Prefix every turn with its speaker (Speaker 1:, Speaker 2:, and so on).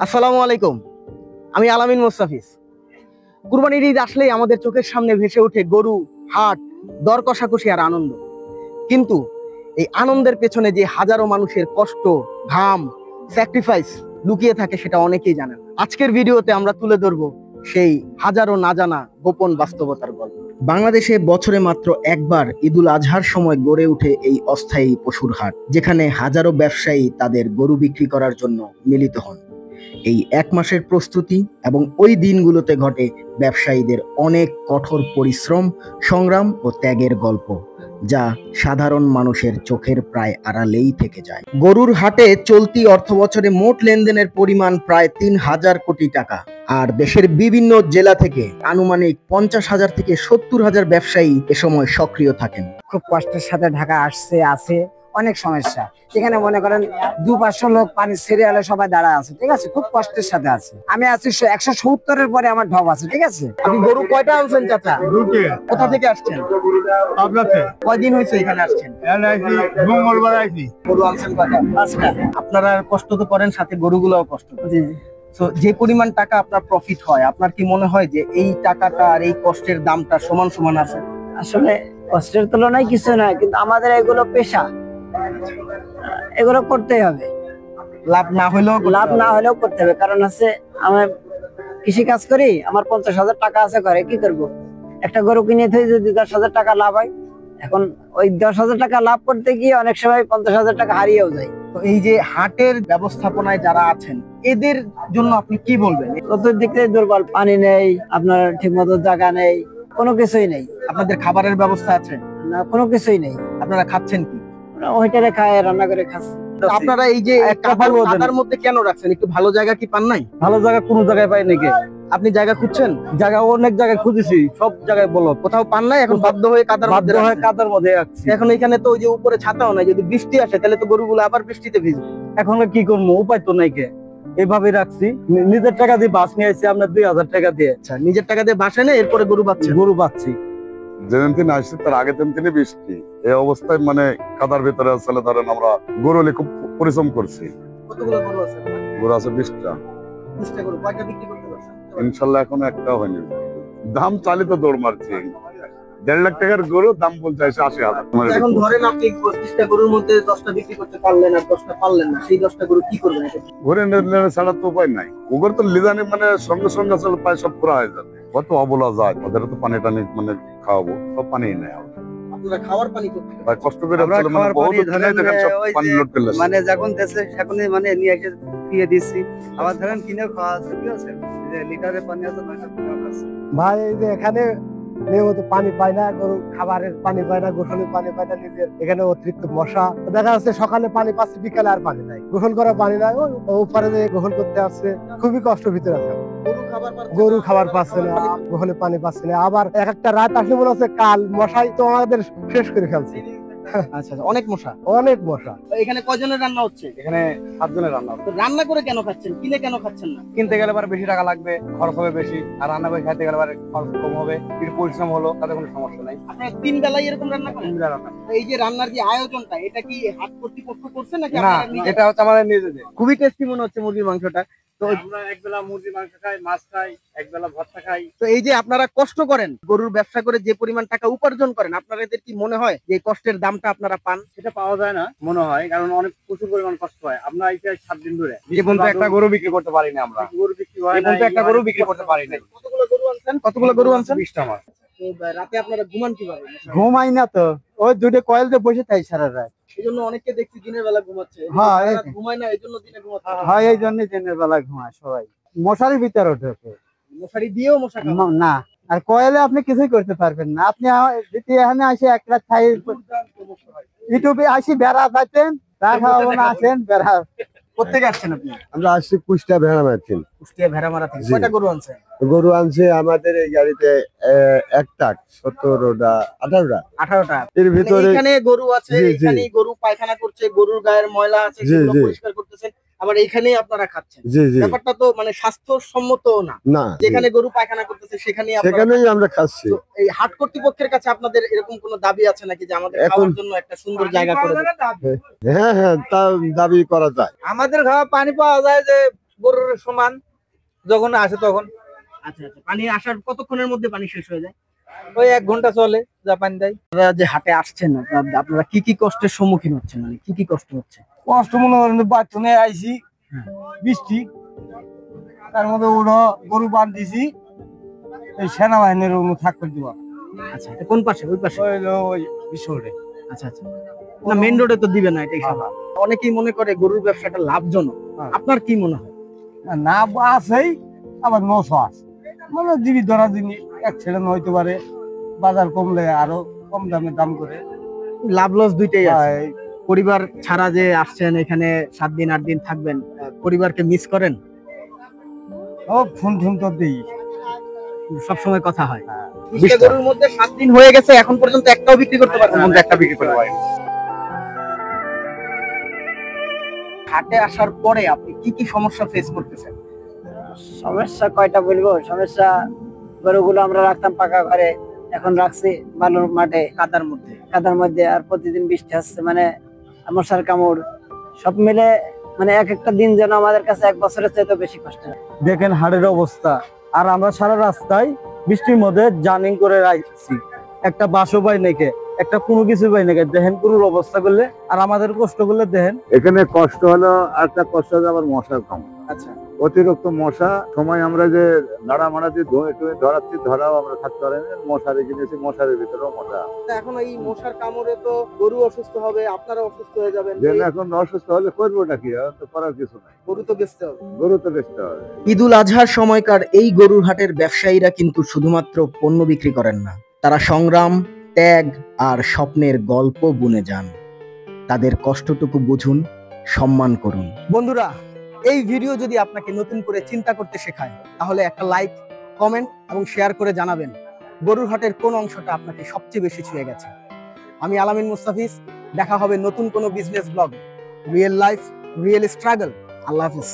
Speaker 1: আসসালামু আলাইকুম। আমি আলামিন মোস্তাফিজ। কুরবানির ঈদ আসলেই আমাদের চোখের সামনে ভেসে ওঠে গরু, হাট, দর কষাকষি আর আনন্দ। কিন্তু এই আনন্দের পেছনে যে হাজারো মানুষের কষ্ট, ঘাম, স্যাক্রিফাইস লুকিয়ে থাকে সেটা অনেকেই জানেন। আজকের ভিডিওতে আমরা তুলে ধরবো সেই হাজারো না জানা গোপন বাস্তবতার গল্প। বাংলাদেশে বছরে মাত্র একবার ঈদুল আজহার সময় গড়ে ওঠে এই অস্থায়ী পশুর হাট, যেখানে হাজারো ব্যবসায়ী তাদের গরু বিক্রি করার জন্য মিলিত হন। এই এক মাসের প্রস্তুতি এবং ওই দিনগুলোতে ঘটে ব্যবসায়ীদের অনেক কঠোর পরিশ্রম, সংগ্রাম ও ত্যাগের গল্প, যা সাধারণ মানুষের চোখের প্রায় আড়ালেই থেকে যায়। গরুর হাটে চলতি অর্থবছরে মোট লেনদেনের পরিমাণ প্রায় ৩,০০০ কোটি টাকা। আর দেশের বিভিন্ন জেলা থেকে আনুমানিক ৫০,০০০ থেকে ৭০,০০০ ব্যবসায়ী এ সময় সক্রিয় থাকেন।
Speaker 2: খুব কষ্টের সাথে ঢাকা আছে অনেক সমস্যা। এখানে মনে করেন ২-৫০০ লোক পানি সিরিয়ালে সবাই দাঁড়া আছে, ঠিক আছে, খুব কষ্টের সাথে আছে। আমি আছি ১৭০-এর পরে আমার ঢপ আছে, ঠিক আছে।
Speaker 1: আপনি গরু কয়টা আনছেন চাচা?
Speaker 3: দুটো।
Speaker 1: কোথা থেকে আসছেন?
Speaker 3: আপনাতে
Speaker 1: কয়দিন হয়েছে এখানে আসছেন?
Speaker 3: এলআইসি মঙ্গলবার আইসি।
Speaker 1: গরু আনছেন কয়টা?
Speaker 2: ৫টা।
Speaker 1: আপনারা কষ্ট তো করেন, সাথে গরুগুলোও কষ্ট করে।
Speaker 2: জি জি।
Speaker 1: তো যে পরিমাণ টাকা আপনার প্রফিট হয়, আপনার কি মনে হয় যে এই টাকাটা আর এই কষ্টের দামটা সমান সমান আছে?
Speaker 2: আসলে কষ্টের তুলনায় কিছু না, কিন্তু আমাদের এগুলো পেশা, এগুলো করতেই হবে।
Speaker 1: লাভ না হলেও
Speaker 2: লাভ না হলেও করতে হবে, কারণ হচ্ছে আমি কৃষি কাজ করি, আমার ৫০,০০০ টাকা আছে ঘরে, কি করব? একটা গরু কিনে থেকে যদি ১০,০০০ টাকা লাভ হয়, এখন ওই ১০,০০০ টাকা লাভ করতে গিয়ে অনেক সময় ৫০,০০০ টাকা হারিয়েও যায়।
Speaker 1: তো এই যে হাটের ব্যবস্থাপনায় যারা আছেন, এদের জন্য আপনি কি বলবেন?
Speaker 2: চতুর্দিক থেকে দুর্বল, পানি নেই, আপনার ঠিক মতো জায়গা নেই, কোনো কিছুই নেই,
Speaker 1: আপনাদের খাবারের ব্যবস্থা আছে?
Speaker 2: না কোনো কিছুই নেই।
Speaker 1: আপনারা খাচ্ছেন কি?
Speaker 2: আমরা হোটেলে খাই, রান্না করে খাচ্ছি।
Speaker 1: তো আপনারা এই যে কাদার মধ্যে কেন রাখছেন? একটু ভালো জায়গা কি পান নাই?
Speaker 4: ভালো জায়গা কোনো জায়গায় পাই নাকি?
Speaker 1: আপনি জায়গা খুঁজছেন?
Speaker 4: জায়গা অনেক জায়গায় খুঁজেছি, সব জায়গায় বলো,
Speaker 1: কোথাও পান নাই, এখন বাধ্য হয়ে কাদার
Speaker 4: বাধ্য
Speaker 1: মধ্যে
Speaker 4: হয়
Speaker 1: রাখছেন।
Speaker 4: কাদার মধ্যে আসছি।
Speaker 1: এখন এখানে তো ওই যে উপরে ছাতাও নাই, যদি বৃষ্টি আসে তাহলে তো গরুগুলো আবার বৃষ্টিতে ভিজবে।
Speaker 4: এখন আর কি করবো, উপায় তো নাই কে, এইভাবে রাখছি। নিজের টাকা দিয়ে বাস নিয়ে আসছি আমরা ২,০০০ টাকা দিয়ে।
Speaker 1: আচ্ছা, নিজের টাকা দিয়ে বাসে নেই, এরপরে গরু বাচ্চা।
Speaker 4: গরু বাচ্ছি।
Speaker 3: যেদিন তিনি আসছে তার আগের দিন বৃষ্টি, এই অবস্থায় মানে কাদার ভিতরে আসলে ধরেন আমরা গরু হলে খুব পরিশ্রম করছি।
Speaker 1: কতগুলো গরু আছে?
Speaker 3: গরু আছে 20টা।
Speaker 1: 20টা গরু কয়টা বিক্রি করতে পারছেন?
Speaker 3: ইনশাল্লাহ এখনো একটা হয়নি। দাম চালিত দৌড় মারছি। ১.৫ লাখ টাকার গরু দাম বলতে আসে ৮০,০০০।
Speaker 1: এখন ধরেন আপনি 25টা গরুর মধ্যে 10টা বিক্রি করতে পারলেন আর 10টা পারলেন না, সেই 10টা গরু কি করবেন?
Speaker 3: ঘুরে নিলে ছাড়া তো উপায় নাই। ওগুলো তো লিজানি মানে সঙ্গে সঙ্গে আসলে প্রায় সব করা হয়ে যাবে। কত অবলা যায়, ওদের তো পানি টানি মানে খাওয়াবো, সব পানি নেই।
Speaker 1: আপনারা খাওয়ার পানি করতে
Speaker 3: ভাই কষ্ট করে
Speaker 4: আমরা
Speaker 3: আসলে মানে
Speaker 4: খাওয়ার
Speaker 3: বহুত
Speaker 4: পানি ধরেন
Speaker 3: দেখেন সব
Speaker 4: ওই
Speaker 3: পানি
Speaker 4: যে
Speaker 3: লোড করলে
Speaker 4: মানে যখন দেশে সেখানে মানে নিয়ে এসে দিয়ে দিচ্ছি, আবার ধরেন কিনে খাওয়া আছে, ঠিক আছে, যে লিটারে পানি আছে ৯টা টাকা আছে।
Speaker 5: ভাই এই যে এখানে নিয়মিত পানি পায় না, গরু খাবারের পানি পায় না, গোসলের পানি পায় না, নিজের এখানে অতিরিক্ত মশা দেখা যাচ্ছে। সকালে পানি পাচ্ছে, বিকালে আর পানি নাই, গোসল করা পানি নাই, ওই ওপারে যে গোসল করতে আসছে, খুবই কষ্ট ভিতরে আছে। গরু খাবার পাচ্ছে না, গোসলে পানি পাচ্ছে না, আবার এক একটা রাত আসলে মনে হচ্ছে কাল মশাই তো আমাদের শেষ করে ফেলছে।
Speaker 1: আচ্ছা, অনেক মশা।
Speaker 5: অনেক মশা।
Speaker 1: এখানে কয়জনের রান্না হচ্ছে?
Speaker 4: এখানে ৭ জনের রান্না হবে।
Speaker 1: তো রান্না করে কেন খাচ্ছেন, কিনে কেন খাচ্ছেন না?
Speaker 4: কিনতে গেলে আবার বেশি টাকা লাগবে, খরচ হবে বেশি, আর রান্না করে খাইতে গেলে আবার খরচ কম হবে, একটু পরিশ্রম হলো, তাতে কোনো সমস্যা নাই।
Speaker 1: আপনারা 3 বেলায় এরকম রান্না করেন?
Speaker 4: তিনটা রান্না।
Speaker 1: তো এই যে রান্নার যে আয়োজনটা, এটা কি হাট কর্তৃপক্ষ করছে নাকি
Speaker 4: না,
Speaker 1: আপনারা নিজেরা?
Speaker 4: এটা হচ্ছে আমাদের নিজেদের।
Speaker 1: খুবই টেস্টি মনে হচ্ছে মুরগির মাংসটা। তো
Speaker 4: আমরা একবেলা মুরগির মাংস খাই, মাছ খাই, একবেলা ভর্তা খাই।
Speaker 1: তো এই যে আপনারা কষ্ট করেন, গরুর ব্যবসা করে যে পরিমাণ টাকা উপার্জন করেন, আপনাদের কি মনে হয় যে এই কষ্টের দামটা আপনারা পান?
Speaker 4: সেটা পাওয়া যায় না মনে হয়, কারণ অনেক প্রচুর পরিমাণ কষ্ট হয়। আমরা এই ৭ দিন ধরে যে পর্যন্ত একটা গরু বিক্রি করতে পারি না, আমরা
Speaker 1: গরু বিক্রি হয়
Speaker 4: এই
Speaker 1: না,
Speaker 4: পর্যন্ত একটা গরু বিক্রি করতে পারি না।
Speaker 1: কতগুলো গরু আনছেন? কতগুলো গরু আনছেন?
Speaker 4: 20টা মাছ।
Speaker 1: তো রাতে আপনারা ঘুমান কিভাবে?
Speaker 4: ঘুমাই না তো, ওই দুটো কয়েল দিয়ে বসে থাকি সারা রাত।
Speaker 1: এই জন্য অনেকে দেখছি দিনের বেলা ঘুমাচ্ছে।
Speaker 4: হ্যাঁ,
Speaker 1: যারা ঘুমায় না এই জন্য দিনে ঘুমাচ্ছে।
Speaker 4: হয় এই জন্য দিনের বেলা ঘুমায় সবাই, মশারির ভিতরে ওঠে।
Speaker 1: মশারি দিয়েও মশা কামড়ায়।
Speaker 4: না, আর কয়েলে আপনি কিছুই করতে পারবেন না। আপনি যদি এখানে আসে এক রাত খাই, ইউটিউবে আসি বেড়া পাইতেন, তা খাওয়াবো না, আসেন বেড়া।
Speaker 1: কোত্থেকে আসছেন আপনি?
Speaker 5: আমরা আসছি কুষ্টা ভেড়া মারছেন।
Speaker 1: কুষ্টিয়া ভেড়ামারা থেকে।
Speaker 5: জি।
Speaker 1: কয়টা গরু আনছেন?
Speaker 5: গরু আনছে আমাদের এই গাড়িতে একটা 17টা 18টা।
Speaker 1: 18টা।
Speaker 5: এর ভিতরে
Speaker 1: এখানে গরু আছে,
Speaker 5: জি, জি।
Speaker 1: এখানে গরু পায়খানা করছে, গরুর গায়ের ময়লা আছে,
Speaker 5: জি,
Speaker 1: সেগুলো
Speaker 5: জি।
Speaker 1: পরিষ্কার করতেছেন, আবার এখানেই আপনারা খাচ্ছেন।
Speaker 5: জি জি
Speaker 1: ব্যাপারটা তো মানে স্বাস্থ্যসম্মত না।
Speaker 5: না,
Speaker 1: যেখানে গরু পায়খানা করতেছে সেখানেই আপনারা
Speaker 5: সেখানেই আমরা খাচ্ছি।
Speaker 1: তো এই হাট কর্তৃপক্ষের কাছে আপনাদের এরকম কোনো দাবি আছে নাকি যে আমাদের
Speaker 5: এখন-
Speaker 1: খাওয়ার জন্য একটা সুন্দর জায়গা করে দেন?
Speaker 5: হ্যাঁ হ্যাঁ, তা দাবি করা যায়।
Speaker 4: আমাদের খাওয়া পানি পাওয়া যায়, যে
Speaker 6: গরুর সমান, যখন আসে তখন।
Speaker 1: আচ্ছা আচ্ছা, পানি আসার কতক্ষণের মধ্যে পানি শেষ হয়ে যায়?
Speaker 6: ওই 1 ঘন্টা চলে যা পানি দেয়।
Speaker 1: আপনারা যে হাটে আসছেন, আপনারা কি কি কষ্টের সম্মুখীন হচ্ছেন, মানে কি কি কষ্ট হচ্ছে?
Speaker 5: কষ্ট মনে করেন বাথরুমে আইছি, বৃষ্টি, তার মধ্যে উড়ো গরু বাঁধ দিছি, এই সেনাবাহিনীর থাকতে দিবা।
Speaker 1: আচ্ছা, এটা কোন পাশে? ওই পাশে?
Speaker 5: ওই বিশ্বরে
Speaker 1: আচ্ছা আচ্ছা, না মেইন রোডে তো দিবে না, এটাই স্বাভাবিক। অনেকেই মনে করে গরুর ব্যবসাটা লাভজনক,
Speaker 5: হ্যাঁ।
Speaker 1: আপনার কি মনে হয়?
Speaker 5: না আছেই, আবার নশো আছে, মানে জীবিত ধরা জিনিস এক ছেলে হইতে পারে, বাজার কমলে আরো কম দামে দাম করে।
Speaker 1: লাভ লস দুইটাই আছে।
Speaker 5: হয়,
Speaker 1: পরিবার ছাড়া যে আসছেন এখানে 7 দিন 8 দিন থাকবেন, পরিবারকে মিস করেন?
Speaker 5: ও ফোন ঠোন তো দিই।
Speaker 1: সবসময় কথা হয়।
Speaker 5: 20টা
Speaker 1: গরুর মধ্যে 7 দিন হয়ে গেছে, এখন পর্যন্ত একটাও বিক্রি করতে পারছেন না?
Speaker 5: একটা বিক্রি করে হয়।
Speaker 1: হাটে আসার পরে আপনি কি কি সমস্যা ফেস করতেছেন?
Speaker 2: সমস্যা কয়টা বলবো? সমস্যা, গরুগুলো আমরা রাখতাম পাকা ঘরে, এখন রাখছি বালুর মাঠে, কাদার মধ্যে, আর প্রতিদিন বৃষ্টি আসছে, মানে মশার কামড়, সব মিলে মানে এক একটা দিন যেন আমাদের কাছে 1 বছরের চাইতে বেশি কষ্ট।
Speaker 5: দেখেন হাড়ের অবস্থা, আর আমরা সারা রাস্তায় বৃষ্টির মধ্যে জার্নি করে রাখছি, একটা বাসও পাই নাকি, একটা কোনো কিছু পাই নাকি। দেখেন গরুর অবস্থা করলে আর আমাদের কষ্ট করলে দেখেন।
Speaker 3: এখানে কষ্ট হলো, একটা কষ্ট হলো আবার মশার কামড়।
Speaker 1: আচ্ছা,
Speaker 3: অতিরিক্ত মশা, সময় আমরা যে নাড়া মারা দিয়ে ধরাচ্ছি, ধরাও আমরা থাকতে পারি না, মশারি কিনেছি, মশারির ভিতরেও মশা।
Speaker 1: তা এখন এই মশার কামড়ে তো গরু অসুস্থ হবে, আপনারা অসুস্থ হয়ে যাবেন,
Speaker 3: যে এখন অসুস্থ হলে করবোটা কি, আর তো করার কিছু নাই,
Speaker 1: গরু তো বেচতে হবে।
Speaker 3: গরু তো বেচতে হবে।
Speaker 1: ঈদুল আজহার সময়কার এই গরুর হাটের ব্যবসায়ীরা কিন্তু শুধুমাত্র পণ্য বিক্রি করেন না, তারা সংগ্রাম, ত্যাগ আর স্বপ্নের গল্প বুনে যান। তাদের কষ্টটুকু বুঝুন, সম্মান করুন। বন্ধুরা, এই ভিডিও যদি আপনাকে নতুন করে চিন্তা করতে শেখায়, তাহলে একটা লাইক, কমেন্ট এবং শেয়ার করে জানাবেন গরুর হাটের কোন অংশটা আপনাকে সবচেয়ে বেশি ছুঁয়ে গেছে। আমি আলামিন মুস্তাফিজ, দেখা হবে নতুন কোনো business blog. Real life, real struggle. আল্লাহ হাফিজ।